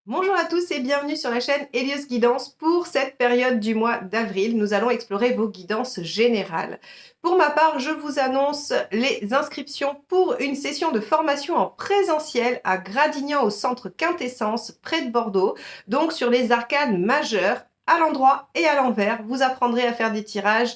Bonjour à tous et bienvenue sur la chaîne Hélios Guidance. Pour cette période du mois d'avril, nous allons explorer vos guidances générales. Pour ma part, je vous annonce les inscriptions pour une session de formation en présentiel à Gradignan au centre Quintessence, près de Bordeaux, donc sur les arcanes majeures, à l'endroit et à l'envers. Vous apprendrez à faire des tirages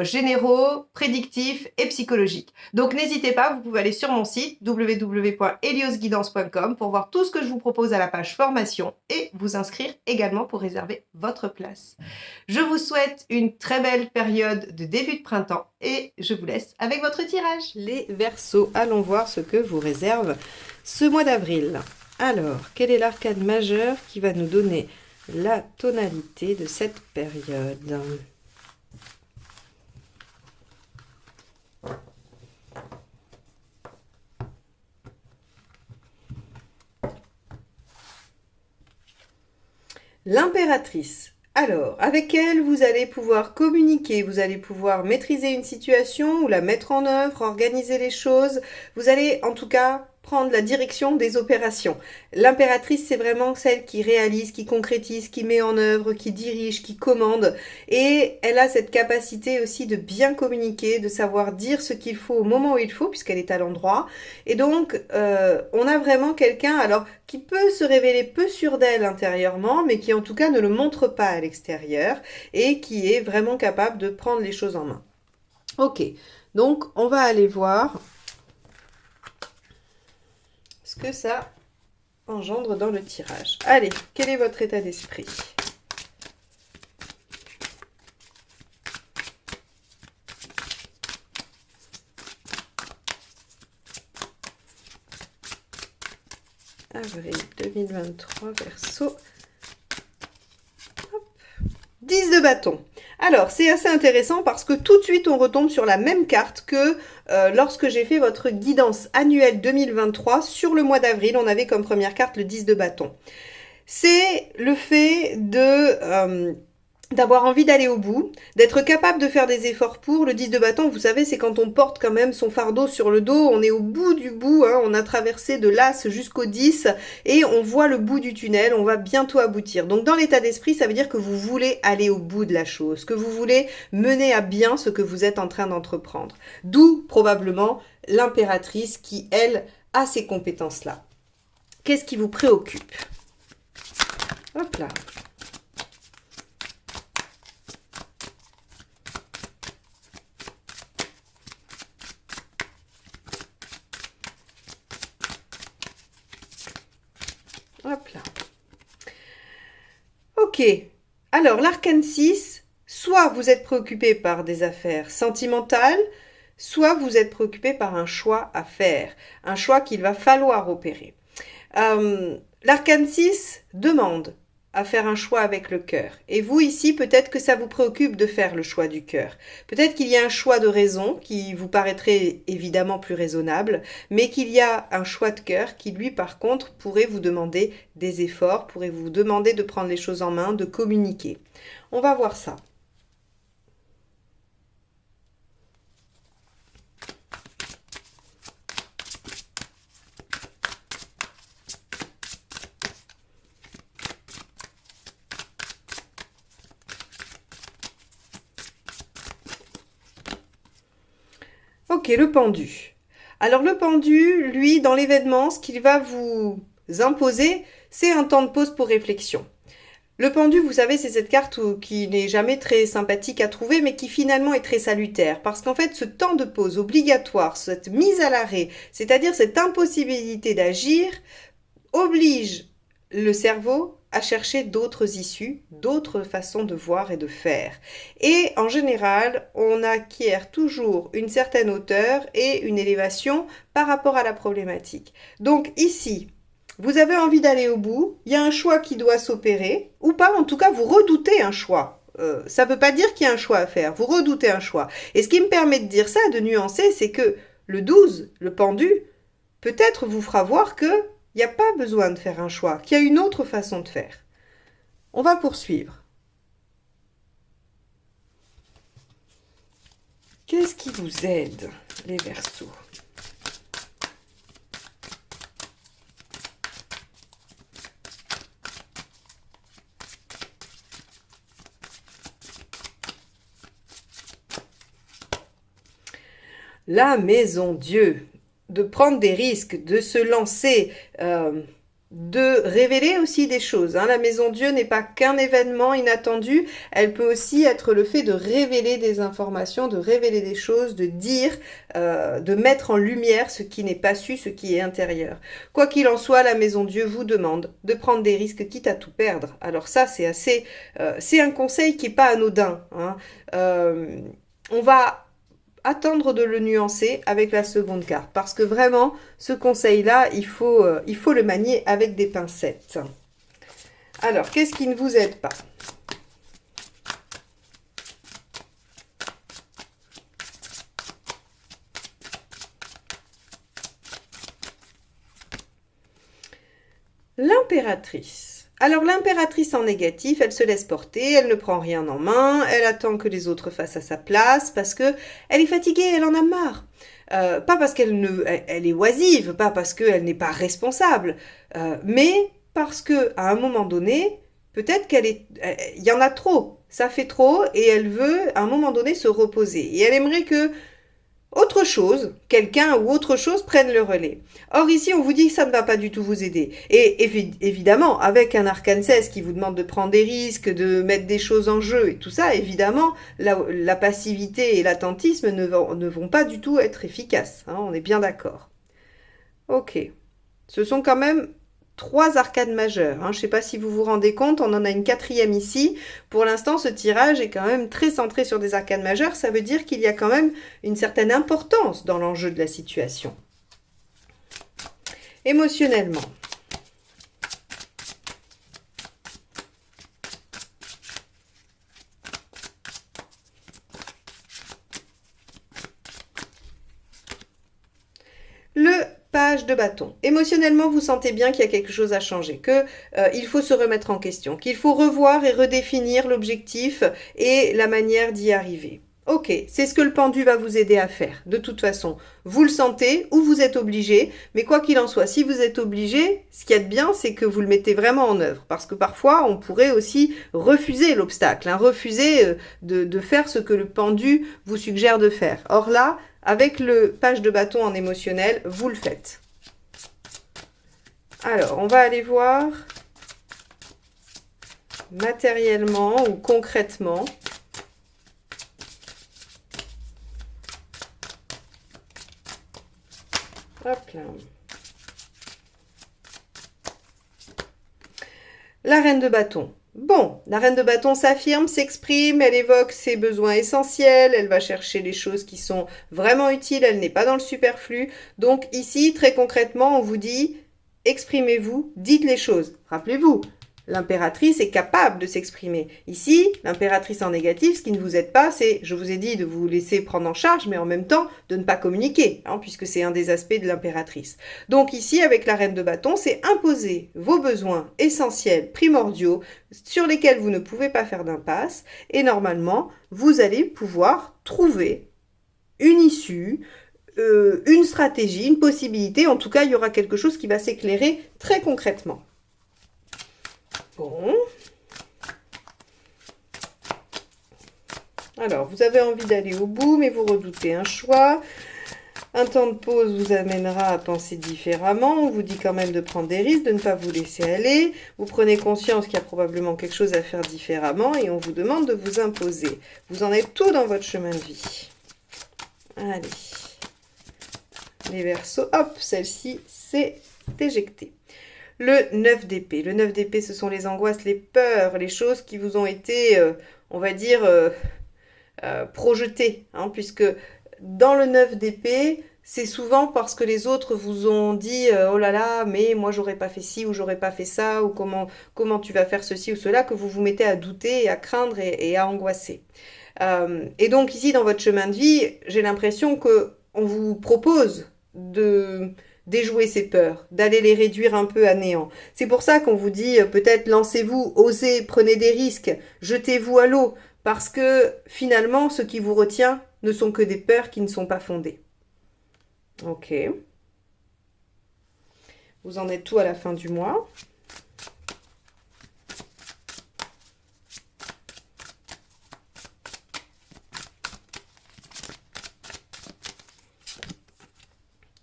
généraux, prédictifs et psychologiques. Donc n'hésitez pas, vous pouvez aller sur mon site www.heliosguidance.com pour voir tout ce que je vous propose à la page formation et vous inscrire également pour réserver votre place. Je vous souhaite une très belle période de début de printemps et je vous laisse avec votre tirage. Les Verseaux, allons voir ce que vous réserve ce mois d'avril. Alors, quel est l'arcane majeur qui va nous donner la tonalité de cette période ? L'impératrice. Alors, avec elle, vous allez pouvoir communiquer, vous allez pouvoir maîtriser une situation ou la mettre en œuvre, organiser les choses. Vous allez, en tout cas, prendre la direction des opérations. L'impératrice, c'est vraiment celle qui réalise, qui concrétise, qui met en œuvre, qui dirige, qui commande. Et elle a cette capacité aussi de bien communiquer, de savoir dire ce qu'il faut au moment où il faut, puisqu'elle est à l'endroit. Et donc, on a vraiment quelqu'un, alors, qui peut se révéler peu sûr d'elle intérieurement, mais qui en tout cas ne le montre pas à l'extérieur et qui est vraiment capable de prendre les choses en main. Ok, donc on va aller voir ce que ça engendre dans le tirage. Allez, quel est votre état d'esprit ? Avril 2023, Verseau. 10 de bâton. Alors, c'est assez intéressant parce que tout de suite, on retombe sur la même carte que lorsque j'ai fait votre guidance annuelle 2023. Sur le mois d'avril, on avait comme première carte le 10 de bâton. C'est le fait d'avoir envie d'aller au bout, d'être capable de faire des efforts pour. Le 10 de bâton, vous savez, c'est quand on porte quand même son fardeau sur le dos, on est au bout du bout, hein, on a traversé de l'As jusqu'au 10 et on voit le bout du tunnel, on va bientôt aboutir. Donc dans l'état d'esprit, ça veut dire que vous voulez aller au bout de la chose, que vous voulez mener à bien ce que vous êtes en train d'entreprendre. D'où probablement l'impératrice qui, elle, a ces compétences-là. Qu'est-ce qui vous préoccupe ? Hop là. Hop là. Ok. Alors, l'arcane 6, soit vous êtes préoccupé par des affaires sentimentales, soit vous êtes préoccupé par un choix à faire, un choix qu'il va falloir opérer. L'arcane 6 demande à faire un choix avec le cœur. Et vous, ici, peut-être que ça vous préoccupe de faire le choix du cœur. Peut-être qu'il y a un choix de raison qui vous paraîtrait évidemment plus raisonnable, mais qu'il y a un choix de cœur qui, lui, par contre, pourrait vous demander des efforts, pourrait vous demander de prendre les choses en main, de communiquer. On va voir ça. Ok, le pendu. Alors le pendu, lui, dans l'événement, ce qu'il va vous imposer, c'est un temps de pause pour réflexion. Le pendu, vous savez, c'est cette carte qui n'est jamais très sympathique à trouver, mais qui finalement est très salutaire. Parce qu'en fait, ce temps de pause obligatoire, cette mise à l'arrêt, c'est-à-dire cette impossibilité d'agir, oblige le cerveau à chercher d'autres issues, d'autres façons de voir et de faire. Et en général, on acquiert toujours une certaine hauteur et une élévation par rapport à la problématique. Donc ici, vous avez envie d'aller au bout, il y a un choix qui doit s'opérer, ou pas, en tout cas, vous redoutez un choix. Ça ne veut pas dire qu'il y a un choix à faire, vous redoutez un choix. Et ce qui me permet de dire ça, de nuancer, c'est que le 12, le pendu, peut-être vous fera voir que il n'y a pas besoin de faire un choix, qu'il y a une autre façon de faire. On va poursuivre. Qu'est-ce qui vous aide, les Verseaux ? La maison Dieu, de prendre des risques, de se lancer, de révéler aussi des choses. Hein. La maison Dieu n'est pas qu'un événement inattendu, elle peut aussi être le fait de révéler des informations, de révéler des choses, de dire, de mettre en lumière ce qui n'est pas su, ce qui est intérieur. Quoi qu'il en soit, la maison Dieu vous demande de prendre des risques quitte à tout perdre. Alors ça, c'est un conseil qui n'est pas anodin. Hein. On va attendre de le nuancer avec la seconde carte. Parce que vraiment, ce conseil-là, il faut le manier avec des pincettes. Alors, qu'est-ce qui ne vous aide pas? L'impératrice. Alors l'impératrice en négatif, elle se laisse porter, elle ne prend rien en main, elle attend que les autres fassent à sa place parce que elle est fatiguée, elle en a marre. Pas parce elle est oisive, pas parce qu'elle n'est pas responsable, mais parce que à un moment donné, peut-être il y en a trop, ça fait trop et elle veut à un moment donné se reposer et elle aimerait que autre chose, quelqu'un ou autre chose prenne le relais. Or ici, on vous dit que ça ne va pas du tout vous aider. Et évidemment, avec un arcane 16 qui vous demande de prendre des risques, de mettre des choses en jeu et tout ça, évidemment, la passivité et l'attentisme ne vont pas du tout être efficaces. Hein, on est bien d'accord. Ok. Ce sont quand même 3 arcades majeures. Hein. Je ne sais pas si vous vous rendez compte, on en a une 4e ici. Pour l'instant, ce tirage est quand même très centré sur des arcades majeures. Ça veut dire qu'il y a quand même une certaine importance dans l'enjeu de la situation. Émotionnellement. Le page de bâton. Émotionnellement, vous sentez bien qu'il y a quelque chose à changer, qu'il faut se remettre en question, qu'il faut revoir et redéfinir l'objectif et la manière d'y arriver. Ok, c'est ce que le pendu va vous aider à faire. De toute façon, vous le sentez ou vous êtes obligé, mais quoi qu'il en soit, si vous êtes obligé, ce qu'il y a de bien, c'est que vous le mettez vraiment en œuvre. Parce que parfois, on pourrait aussi refuser l'obstacle, hein, refuser de faire ce que le pendu vous suggère de faire. Or là, avec le page de bâton en émotionnel, vous le faites. Alors, on va aller voir matériellement ou concrètement. Hop là. La reine de bâton. Bon, la reine de bâton s'affirme, s'exprime, elle évoque ses besoins essentiels, elle va chercher les choses qui sont vraiment utiles, elle n'est pas dans le superflu. Donc ici, très concrètement, on vous dit, exprimez-vous, dites les choses. Rappelez-vous, l'impératrice est capable de s'exprimer. Ici, l'impératrice en négatif, ce qui ne vous aide pas, c'est, je vous ai dit, de vous laisser prendre en charge, mais en même temps, de ne pas communiquer, hein, puisque c'est un des aspects de l'impératrice. Donc ici, avec la reine de bâton, c'est imposer vos besoins essentiels, primordiaux, sur lesquels vous ne pouvez pas faire d'impasse, et normalement, vous allez pouvoir trouver une issue, une stratégie, une possibilité. En tout cas, il y aura quelque chose qui va s'éclairer très concrètement. Bon. Alors, vous avez envie d'aller au bout, mais vous redoutez un choix. Un temps de pause vous amènera à penser différemment. On vous dit quand même de prendre des risques, de ne pas vous laisser aller. Vous prenez conscience qu'il y a probablement quelque chose à faire différemment et on vous demande de vous imposer. Vous en êtes tout dans votre chemin de vie. Allez. Les Verseaux, hop, celle-ci, c'est éjecté. Le 9 d'épée. Le 9 d'épée, ce sont les angoisses, les peurs, les choses qui vous ont été, on va dire, projetées. Hein, puisque dans le 9 d'épée, c'est souvent parce que les autres vous ont dit oh là là, mais moi j'aurais pas fait ci ou j'aurais pas fait ça, ou comment tu vas faire ceci ou cela, que vous vous mettez à douter et à craindre et à angoisser. Et donc ici, dans votre chemin de vie, j'ai l'impression qu'on vous propose de déjouer ces peurs, d'aller les réduire un peu à néant. C'est pour ça qu'on vous dit peut-être lancez-vous, osez, prenez des risques, jetez-vous à l'eau, parce que finalement, ce qui vous retient ne sont que des peurs qui ne sont pas fondées. Ok. Vous en êtes tout à la fin du mois.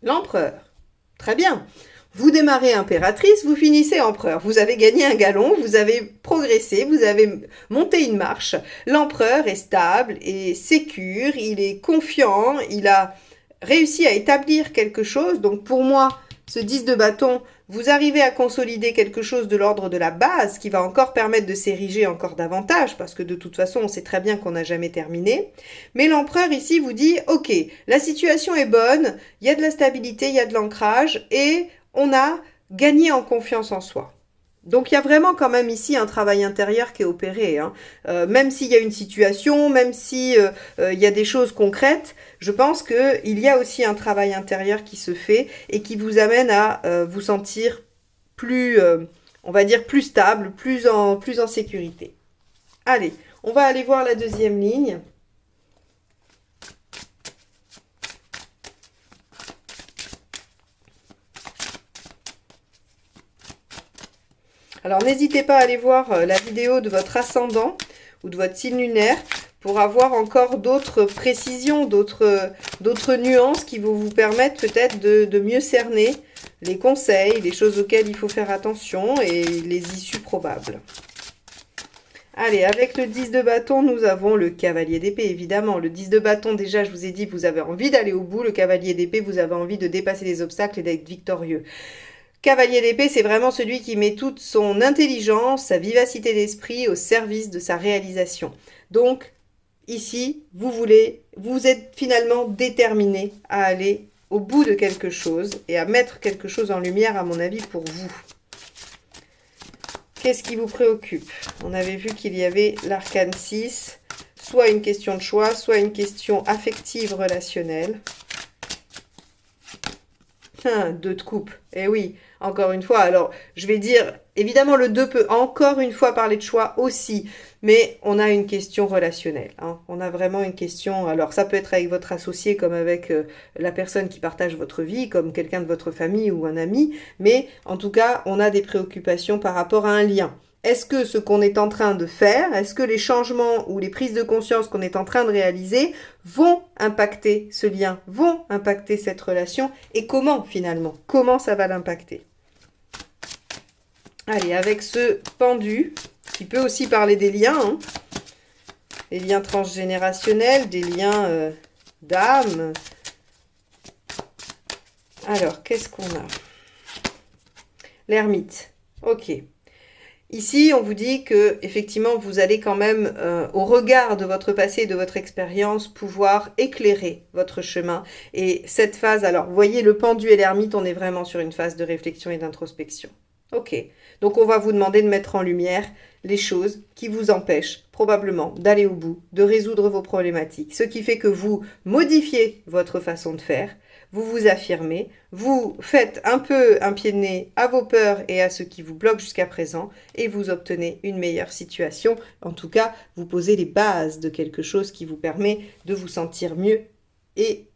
L'empereur. Très bien. Vous démarrez impératrice, vous finissez empereur. Vous avez gagné un galon, vous avez progressé, vous avez monté une marche. L'empereur est stable et sécure, il est confiant, il a réussi à établir quelque chose. Donc pour moi, ce 10 de bâton, vous arrivez à consolider quelque chose de l'ordre de la base qui va encore permettre de s'ériger encore davantage parce que de toute façon, on sait très bien qu'on n'a jamais terminé. Mais l'empereur ici vous dit, ok, la situation est bonne, il y a de la stabilité, il y a de l'ancrage et on a gagné en confiance en soi. Donc il y a vraiment quand même ici un travail intérieur qui est opéré. Hein. Même s'il y a une situation, même si il y a des choses concrètes, je pense qu'il y a aussi un travail intérieur qui se fait et qui vous amène à vous sentir plus, on va dire, plus stable, plus en sécurité. Allez, on va aller voir la deuxième ligne. Alors n'hésitez pas à aller voir la vidéo de votre ascendant ou de votre signe lunaire pour avoir encore d'autres précisions, d'autres nuances qui vont vous permettre peut-être de mieux cerner les conseils, les choses auxquelles il faut faire attention et les issues probables. Allez, avec le 10 de bâton, nous avons le cavalier d'épée, évidemment. Le 10 de bâton, déjà, je vous ai dit, vous avez envie d'aller au bout. Le cavalier d'épée, vous avez envie de dépasser les obstacles et d'être victorieux. Cavalier d'épée, c'est vraiment celui qui met toute son intelligence, sa vivacité d'esprit au service de sa réalisation. Donc, ici, vous êtes finalement déterminé à aller au bout de quelque chose et à mettre quelque chose en lumière, à mon avis, pour vous. Qu'est-ce qui vous préoccupe? On avait vu qu'il y avait l'arcane 6, soit une question de choix, soit une question affective relationnelle. 2 de coupe, eh oui, encore une fois. Alors, je vais dire, évidemment, le 2 peut encore une fois parler de choix aussi, mais on a une question relationnelle. Hein. On a vraiment une question, alors ça peut être avec votre associé comme avec la personne qui partage votre vie, comme quelqu'un de votre famille ou un ami, mais en tout cas, on a des préoccupations par rapport à un lien. Est-ce que ce qu'on est en train de faire, est-ce que les changements ou les prises de conscience qu'on est en train de réaliser vont impacter ce lien, vont impacter cette relation et comment finalement? Comment ça va l'impacter? Allez, avec ce pendu, qui peut aussi parler des liens, hein, des liens transgénérationnels, des liens d'âme. Alors, qu'est-ce qu'on a? L'ermite. Ok. Ici, on vous dit que effectivement, vous allez quand même, au regard de votre passé et de votre expérience, pouvoir éclairer votre chemin. Et cette phase, alors, vous voyez, le pendu et l'ermite, on est vraiment sur une phase de réflexion et d'introspection. Ok, donc on va vous demander de mettre en lumière les choses qui vous empêchent probablement d'aller au bout, de résoudre vos problématiques. Ce qui fait que vous modifiez votre façon de faire, vous vous affirmez, vous faites un peu un pied de nez à vos peurs et à ce qui vous bloque jusqu'à présent et vous obtenez une meilleure situation. En tout cas, vous posez les bases de quelque chose qui vous permet de vous sentir mieux et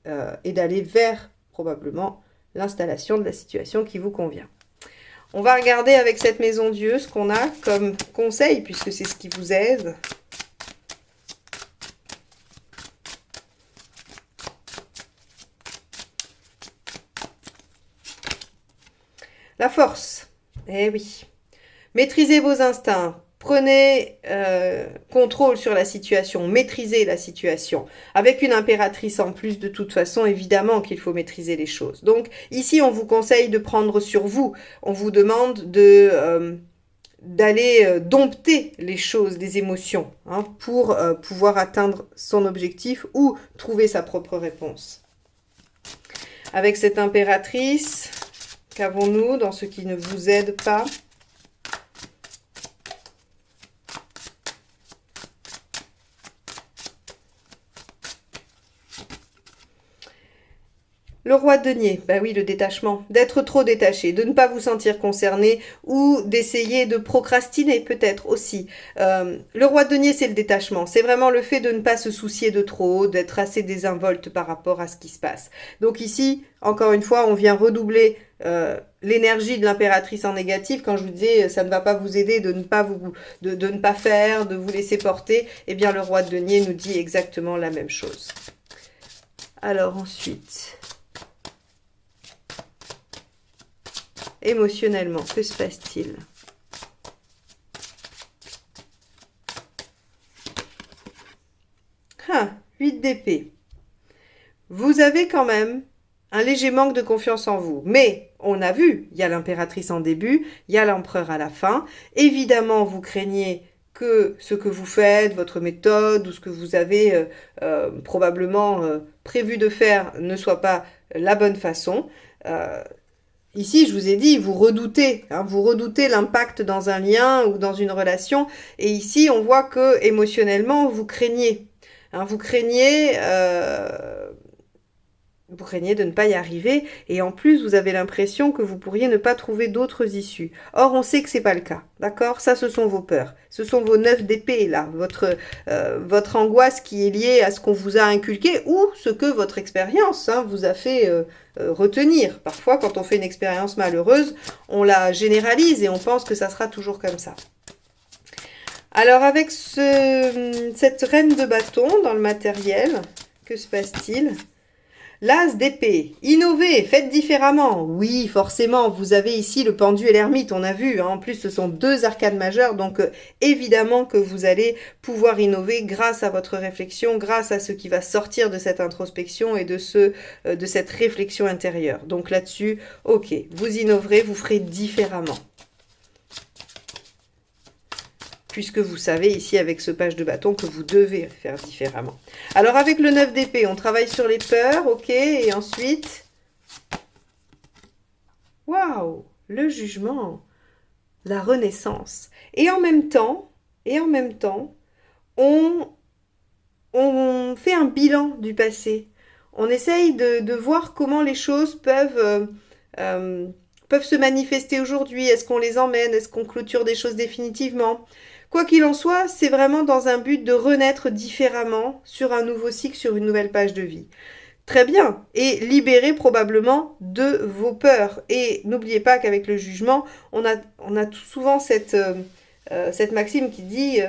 d'aller vers probablement l'installation de la situation qui vous convient. On va regarder avec cette maison Dieu ce qu'on a comme conseil, puisque c'est ce qui vous aide. La force. Eh oui. Maîtrisez vos instincts. Prenez contrôle sur la situation, maîtrisez la situation. Avec une impératrice en plus, de toute façon, évidemment qu'il faut maîtriser les choses. Donc ici, on vous conseille de prendre sur vous. On vous demande d'aller dompter les choses, les émotions, hein, pour pouvoir atteindre son objectif ou trouver sa propre réponse. Avec cette impératrice, qu'avons-nous dans ce qui ne vous aide pas ? Le roi de denier, bah oui, le détachement, d'être trop détaché, de ne pas vous sentir concerné ou d'essayer de procrastiner peut-être aussi. Le roi de denier, c'est le détachement, c'est vraiment le fait de ne pas se soucier de trop, d'être assez désinvolte par rapport à ce qui se passe. Donc ici, encore une fois, on vient redoubler l'énergie de l'impératrice en négatif. Quand je vous disais ça ne va pas vous aider de ne pas faire, de vous laisser porter, eh bien le roi de denier nous dit exactement la même chose. Alors ensuite... émotionnellement? Que se passe-t-il? 8 d'épée. Vous avez quand même un léger manque de confiance en vous. Mais on a vu, il y a l'impératrice en début, il y a l'empereur à la fin. Évidemment, vous craignez que ce que vous faites, votre méthode ou ce que vous avez probablement prévu de faire ne soit pas la bonne façon. Ici, je vous ai dit, vous redoutez l'impact dans un lien ou dans une relation. Et ici, on voit que émotionnellement, vous craignez. Vous craignez de ne pas y arriver. Et en plus, vous avez l'impression que vous pourriez ne pas trouver d'autres issues. Or, on sait que c'est pas le cas. D'accord? Ça, ce sont vos peurs. Ce sont vos 9 d'épée, là. Votre angoisse qui est liée à ce qu'on vous a inculqué ou ce que votre expérience vous a fait retenir. Parfois, quand on fait une expérience malheureuse, on la généralise et on pense que ça sera toujours comme ça. Alors, avec cette reine de bâton dans le matériel, que se passe-t-il? L'as d'épée. Innovez, faites différemment. Oui, forcément, vous avez ici le pendu et l'ermite, on a vu. En plus, ce sont 2 arcades majeures, donc évidemment que vous allez pouvoir innover grâce à votre réflexion, grâce à ce qui va sortir de cette introspection et de cette réflexion intérieure. Donc là-dessus, ok, vous innoverez, vous ferez différemment. Puisque vous savez ici avec ce page de bâton que vous devez faire différemment. Alors avec le 9 d'épée, on travaille sur les peurs, ok, et ensuite, waouh, le jugement, la renaissance. Et en même temps, on fait un bilan du passé. On essaye de voir comment les choses peuvent se manifester aujourd'hui. Est-ce qu'on les emmène? Est-ce qu'on clôture des choses définitivement? Quoi qu'il en soit, c'est vraiment dans un but de renaître différemment sur un nouveau cycle, sur une nouvelle page de vie. Très bien, et libérer probablement de vos peurs. Et n'oubliez pas qu'avec le jugement, on a souvent cette maxime qui dit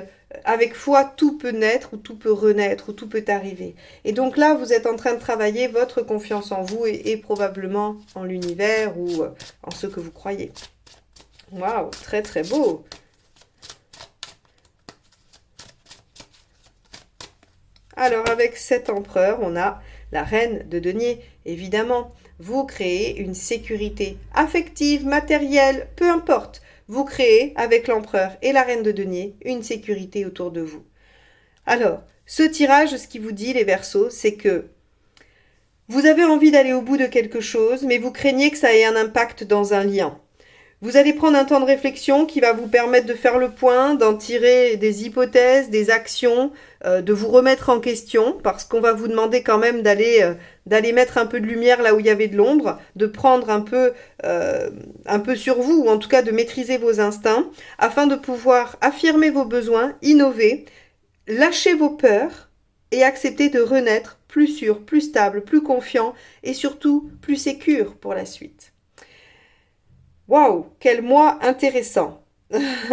avec foi, tout peut naître, ou tout peut renaître, ou tout peut arriver. Et donc là, vous êtes en train de travailler votre confiance en vous et probablement en l'univers ou en ce que vous croyez. Waouh, très très beau! Alors, avec cet empereur, on a la reine de denier. Évidemment, vous créez une sécurité affective, matérielle, peu importe. Vous créez, avec l'empereur et la reine de denier, une sécurité autour de vous. Alors, ce tirage, ce qui vous dit, les Verseaux, c'est que vous avez envie d'aller au bout de quelque chose, mais vous craignez que ça ait un impact dans un lien. Vous allez prendre un temps de réflexion qui va vous permettre de faire le point, d'en tirer des hypothèses, des actions, de vous remettre en question, parce qu'on va vous demander quand même d'aller mettre un peu de lumière là où il y avait de l'ombre, de prendre un peu sur vous, ou en tout cas de maîtriser vos instincts, afin de pouvoir affirmer vos besoins, innover, lâcher vos peurs et accepter de renaître plus sûr, plus stable, plus confiant et surtout plus sécure pour la suite. Waouh, quel mois intéressant,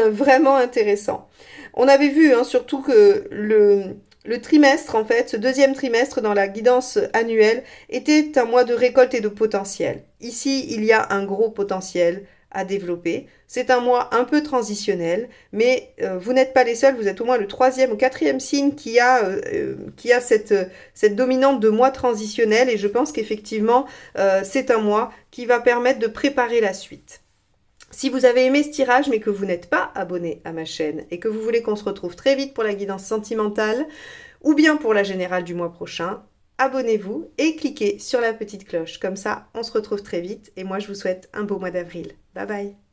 vraiment intéressant. On avait vu surtout que le trimestre, en fait, ce 2e trimestre dans la guidance annuelle était un mois de récolte et de potentiel. Ici, il y a un gros potentiel à développer. C'est un mois un peu transitionnel, mais vous n'êtes pas les seuls, vous êtes au moins le 3e ou 4e signe qui a cette dominante de mois transitionnel et je pense qu'effectivement, c'est un mois qui va permettre de préparer la suite. Si vous avez aimé ce tirage mais que vous n'êtes pas abonné à ma chaîne et que vous voulez qu'on se retrouve très vite pour la guidance sentimentale ou bien pour la générale du mois prochain, abonnez-vous et cliquez sur la petite cloche. Comme ça, on se retrouve très vite et moi je vous souhaite un beau mois d'avril. Bye bye!